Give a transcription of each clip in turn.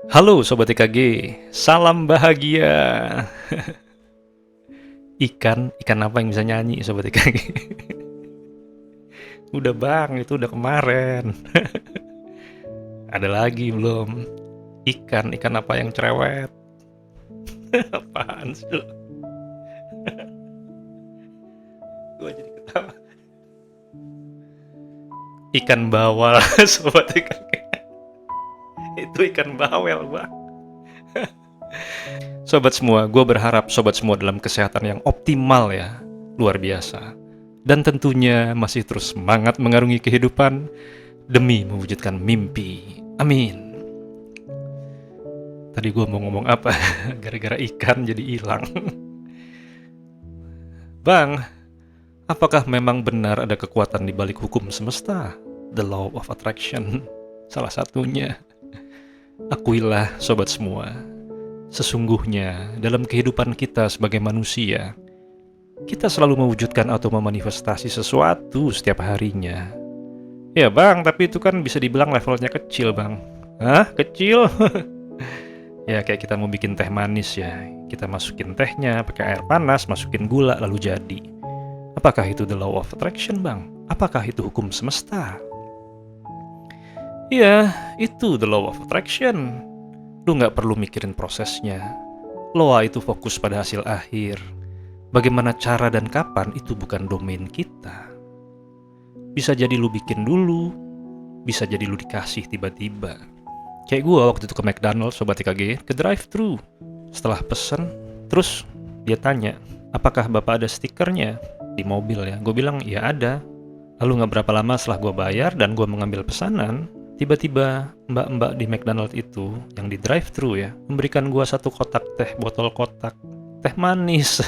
Halo Sobat IKG, salam bahagia. Ikan apa yang bisa nyanyi Sobat IKG? Udah bang, itu udah kemarin. Ada lagi belum? Ikan apa yang cerewet? Apaan sih lu? Gua jadi ketawa. Ikan bawal Sobat IKG. Itu ikan bawel bang. Sobat semua, gue berharap sobat semua dalam kesehatan yang optimal ya. Luar biasa. Dan tentunya masih terus semangat mengarungi kehidupan demi mewujudkan mimpi. Amin. Tadi gue mau ngomong apa? Gara-gara ikan jadi hilang. Bang, apakah memang benar ada kekuatan di balik hukum semesta? The law of attraction. Salah satunya. Akuilah sobat semua. Sesungguhnya dalam kehidupan kita sebagai manusia, kita selalu mewujudkan atau memanifestasi sesuatu setiap harinya. Ya bang, tapi itu kan bisa dibilang levelnya kecil bang. Hah? Kecil? Ya kayak kita mau bikin teh manis ya. Kita masukin tehnya pakai air panas, masukin gula lalu jadi. Apakah itu the law of attraction bang? Apakah itu hukum semesta? Iya, itu the law of attraction. Lu nggak perlu mikirin prosesnya. Loa itu fokus pada hasil akhir. Bagaimana cara dan kapan itu bukan domain kita. Bisa jadi lu bikin dulu, bisa jadi lu dikasih tiba-tiba. Kayak gua waktu itu ke McDonald's Sobat IKG, ke drive-thru. Setelah pesen, terus dia tanya, apakah bapak ada stikernya di mobil ya? Gue bilang, ya ada. Lalu nggak berapa lama setelah gua bayar dan gua mengambil pesanan, tiba-tiba mbak-mbak di McDonald itu yang di drive-thru ya memberikan gua satu kotak teh botol kotak teh manis.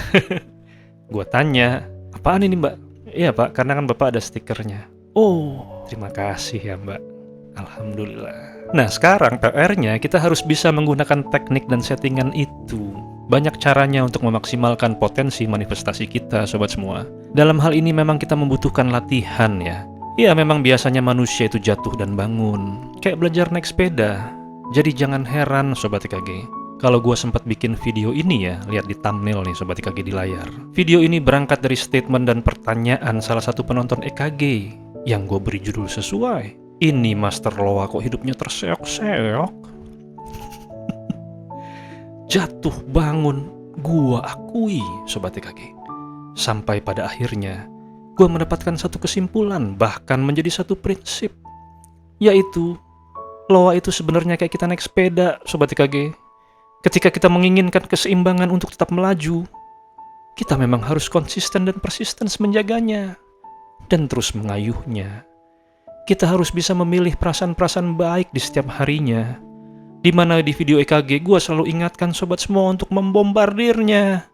Gua tanya, apaan ini mbak? Iya pak, karena kan bapak ada stikernya. Oh, terima kasih ya mbak. Alhamdulillah. Nah sekarang PR-nya kita harus bisa menggunakan teknik dan settingan itu. Banyak caranya untuk memaksimalkan potensi manifestasi kita sobat semua. Dalam hal ini memang kita membutuhkan latihan ya. Ya memang biasanya manusia itu jatuh dan bangun. Kayak belajar naik sepeda. Jadi jangan heran Sobat IKG. Kalau gue sempat bikin video ini ya, lihat di thumbnail nih Sobat IKG di layar. Video ini berangkat dari statement dan pertanyaan salah satu penonton EKG. Yang gue beri judul sesuai. Ini Master Loa kok hidupnya terseok-seok. Jatuh bangun, gue akui Sobat IKG. Sampai pada akhirnya gue mendapatkan satu kesimpulan, bahkan menjadi satu prinsip, yaitu loa itu sebenarnya kayak kita naik sepeda, Sobat IKG. Ketika kita menginginkan keseimbangan untuk tetap melaju, kita memang harus konsisten dan persisten menjaganya, dan terus mengayuhnya. Kita harus bisa memilih perasaan-perasaan baik di setiap harinya, di mana di video EKG gue selalu ingatkan sobat semua untuk membombardirnya.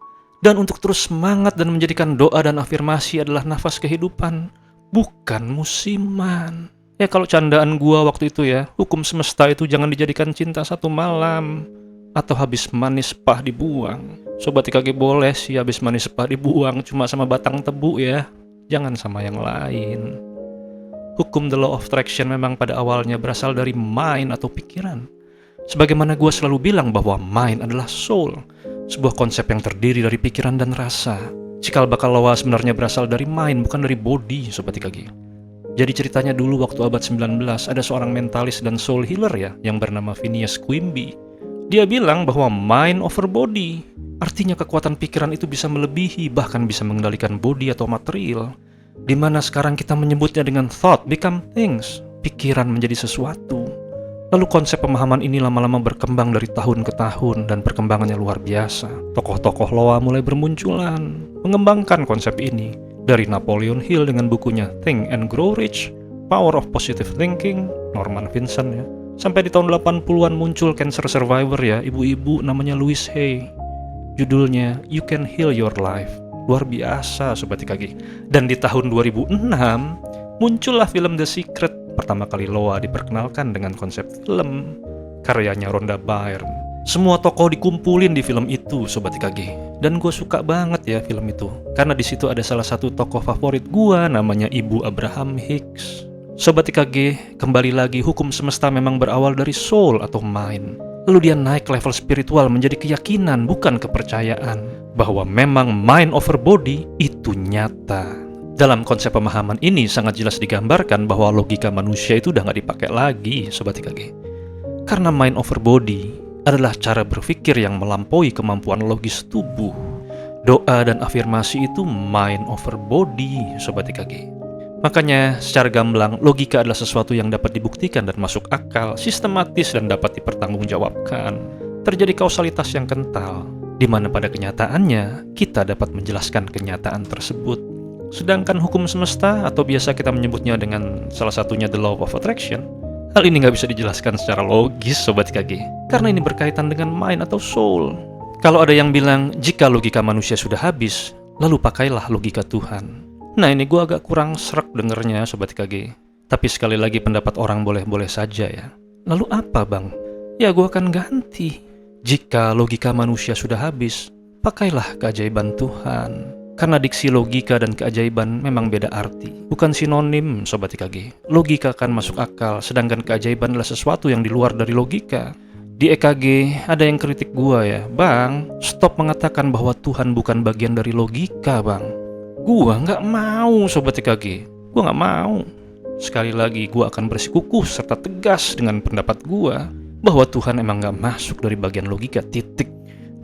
Dan untuk terus semangat dan menjadikan doa dan afirmasi adalah nafas kehidupan, bukan musiman. Ya kalau candaan gua waktu itu ya, hukum semesta itu jangan dijadikan cinta satu malam, atau habis manis pah dibuang. Sobat IKG boleh sih habis manis pah dibuang cuma sama batang tebu ya, jangan sama yang lain. Hukum the law of attraction memang pada awalnya berasal dari mind atau pikiran. Sebagaimana gua selalu bilang bahwa mind adalah soul, sebuah konsep yang terdiri dari pikiran dan rasa. Cikal bakal loa sebenarnya berasal dari mind, bukan dari body, Sobat IKG. Jadi ceritanya dulu waktu abad 19, ada seorang mentalis dan soul healer ya, yang bernama Phineas Quimby. Dia bilang bahwa mind over body. Artinya kekuatan pikiran itu bisa melebihi, bahkan bisa mengendalikan body atau material. Dimana sekarang kita menyebutnya dengan thought become things. Pikiran menjadi sesuatu. Lalu konsep pemahaman ini lama-lama berkembang dari tahun ke tahun dan perkembangannya luar biasa. Tokoh-tokoh loa mulai bermunculan, mengembangkan konsep ini. Dari Napoleon Hill dengan bukunya Think and Grow Rich, Power of Positive Thinking, Norman Vincent ya. Sampai di tahun 80-an muncul cancer survivor ya, ibu-ibu namanya Louise Hay. Judulnya You Can Heal Your Life. Luar biasa Sobat IKG. Dan di tahun 2006, muncullah film The Secret. Pertama kali loa diperkenalkan dengan konsep film karyanya Rhonda Byrne. Semua tokoh dikumpulin di film itu Sobat IKG. Dan gue suka banget ya film itu, karena di situ ada salah satu tokoh favorit gue namanya Ibu Abraham Hicks. Sobat IKG, kembali lagi hukum semesta memang berawal dari soul atau mind. Lalu dia naik level spiritual menjadi keyakinan, bukan kepercayaan, bahwa memang mind over body itu nyata. Dalam konsep pemahaman ini sangat jelas digambarkan bahwa logika manusia itu udah nggak dipakai lagi, Sobat IKG. Karena mind over body adalah cara berpikir yang melampaui kemampuan logis tubuh. Doa dan afirmasi itu mind over body, Sobat IKG. Makanya secara gamblang, logika adalah sesuatu yang dapat dibuktikan dan masuk akal, sistematis dan dapat dipertanggungjawabkan. Terjadi kausalitas yang kental, di mana pada kenyataannya kita dapat menjelaskan kenyataan tersebut. Sedangkan hukum semesta, atau biasa kita menyebutnya dengan salah satunya the law of attraction, hal ini nggak bisa dijelaskan secara logis, Sobat IKG, karena ini berkaitan dengan mind atau soul. Kalau ada yang bilang, jika logika manusia sudah habis, lalu pakailah logika Tuhan. Nah, ini gue agak kurang srek dengernya, Sobat IKG. Tapi sekali lagi pendapat orang boleh-boleh saja ya. Lalu apa bang? Ya gue akan ganti. Jika logika manusia sudah habis, pakailah keajaiban Tuhan. Karena diksi logika dan keajaiban memang beda arti. Bukan sinonim, Sobat IKG. Logika akan masuk akal, sedangkan keajaiban adalah sesuatu yang di luar dari logika. Di EKG ada yang kritik gua ya, bang, stop mengatakan bahwa Tuhan bukan bagian dari logika, bang. Gua nggak mau, Sobat IKG. Gua nggak mau. Sekali lagi, gua akan bersikukuh serta tegas dengan pendapat gua bahwa Tuhan emang nggak masuk dari bagian logika, titik.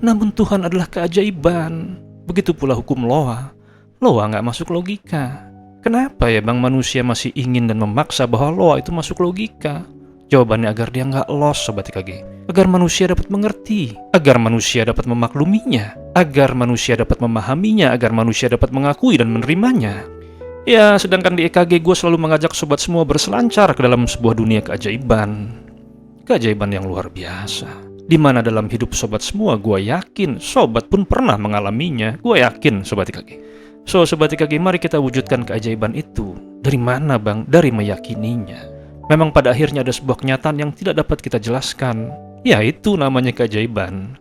Namun Tuhan adalah keajaiban. Begitu pula hukum Loa. Loa nggak masuk logika. Kenapa ya bang manusia masih ingin dan memaksa bahwa Loa itu masuk logika? Jawabannya agar dia nggak lost, Sobat IKG. Agar manusia dapat mengerti, agar manusia dapat memakluminya, agar manusia dapat memahaminya, agar manusia dapat mengakui dan menerimanya. Ya, sedangkan di EKG gue selalu mengajak sobat semua berselancar ke dalam sebuah dunia keajaiban. Keajaiban yang luar biasa. Di mana dalam hidup sobat semua gue yakin, sobat pun pernah mengalaminya. Gue yakin, Sobat IKG. So, Sobat IKG, mari kita wujudkan keajaiban itu. Dari mana bang? Dari meyakininya. Memang pada akhirnya ada sebuah kenyataan yang tidak dapat kita jelaskan. Ya, itu namanya keajaiban.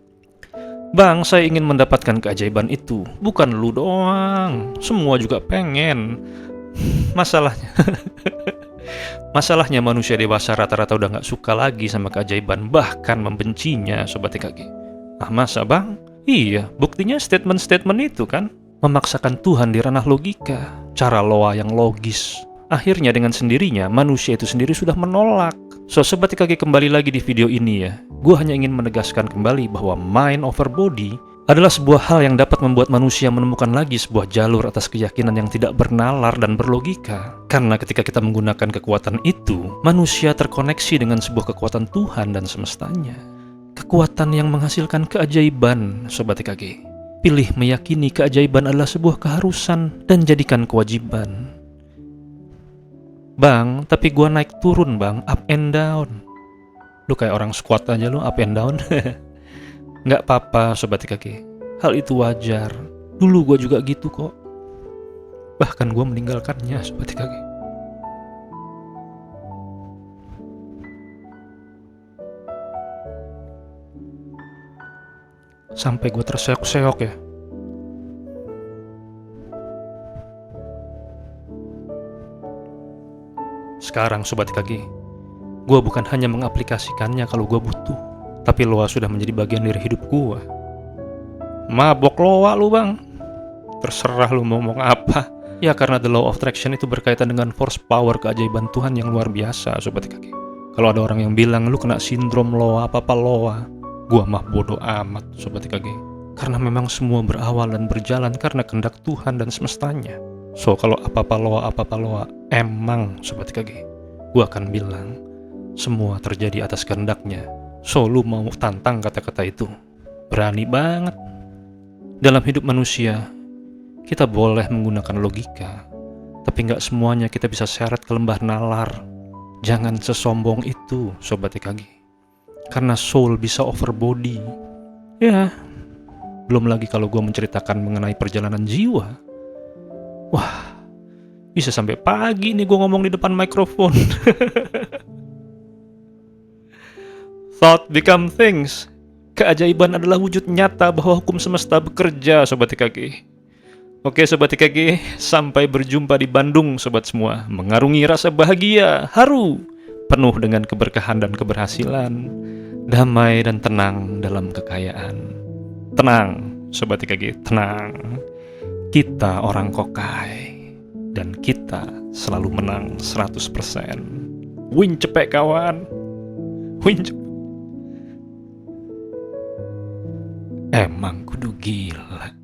Bang, saya ingin mendapatkan keajaiban itu. Bukan lu doang. Semua juga pengen. Masalahnya manusia dewasa rata-rata udah gak suka lagi sama keajaiban. Bahkan membencinya, Sobat IKG. Ah, masa bang? Iya, buktinya statement-statement itu kan. Memaksakan Tuhan di ranah logika. Cara Loa yang logis. Akhirnya dengan sendirinya manusia itu sendiri sudah menolak. So, Sobat IKG, kembali lagi di video ini ya. Gue hanya ingin menegaskan kembali bahwa mind over body adalah sebuah hal yang dapat membuat manusia menemukan lagi sebuah jalur atas keyakinan yang tidak bernalar dan berlogika. Karena ketika kita menggunakan kekuatan itu, manusia terkoneksi dengan sebuah kekuatan Tuhan dan semestanya. Kekuatan yang menghasilkan keajaiban, Sobat IKG. Pilih meyakini keajaiban adalah sebuah keharusan dan jadikan kewajiban. Bang, tapi gua naik turun bang, up and down. Lu kayak orang squat aja lu, up and down. Nggak apa-apa, Sobat IKG. Hal itu wajar. Dulu gua juga gitu kok. Bahkan gua meninggalkannya, Sobat IKG. Sampai gua terseok-seok ya. Sekarang, Sobat IKG, gue bukan hanya mengaplikasikannya kalau gue butuh, tapi Loa sudah menjadi bagian dari hidup gue. Mabok Loa lu bang. Terserah lu mau ngomong apa. Ya karena the law of attraction itu berkaitan dengan force power keajaiban Tuhan yang luar biasa, Sobat IKG. Kalau ada orang yang bilang lu kena sindrom Loa, apa-apa Loa, gue mah bodoh amat, Sobat IKG. Karena memang semua berawal dan berjalan karena kehendak Tuhan dan semestanya. So, kalau apa-apa Loa, emang, Sobat IKG, gue akan bilang, semua terjadi atas kehendaknya. So, lu mau tantang kata-kata itu? Berani banget. Dalam hidup manusia, kita boleh menggunakan logika, tapi nggak semuanya kita bisa seret ke lembah nalar. Jangan sesombong itu, Sobat IKG. Karena soul bisa over body. Ya, belum lagi kalau gue menceritakan mengenai perjalanan jiwa. Wah, bisa sampai pagi nih gue ngomong di depan mikrofon. Thought become things. Keajaiban adalah wujud nyata bahwa hukum semesta bekerja, Sobat IKG. Oke, Sobat IKG, sampai berjumpa di Bandung, Sobat semua. Mengarungi rasa bahagia, haru, penuh dengan keberkahan dan keberhasilan. damai dan tenang dalam kekayaan. Tenang, Sobat IKG, tenang. Kita orang kokai, dan kita selalu menang 100%. Win cepet kawan. Win cepet. Emang kudu gila.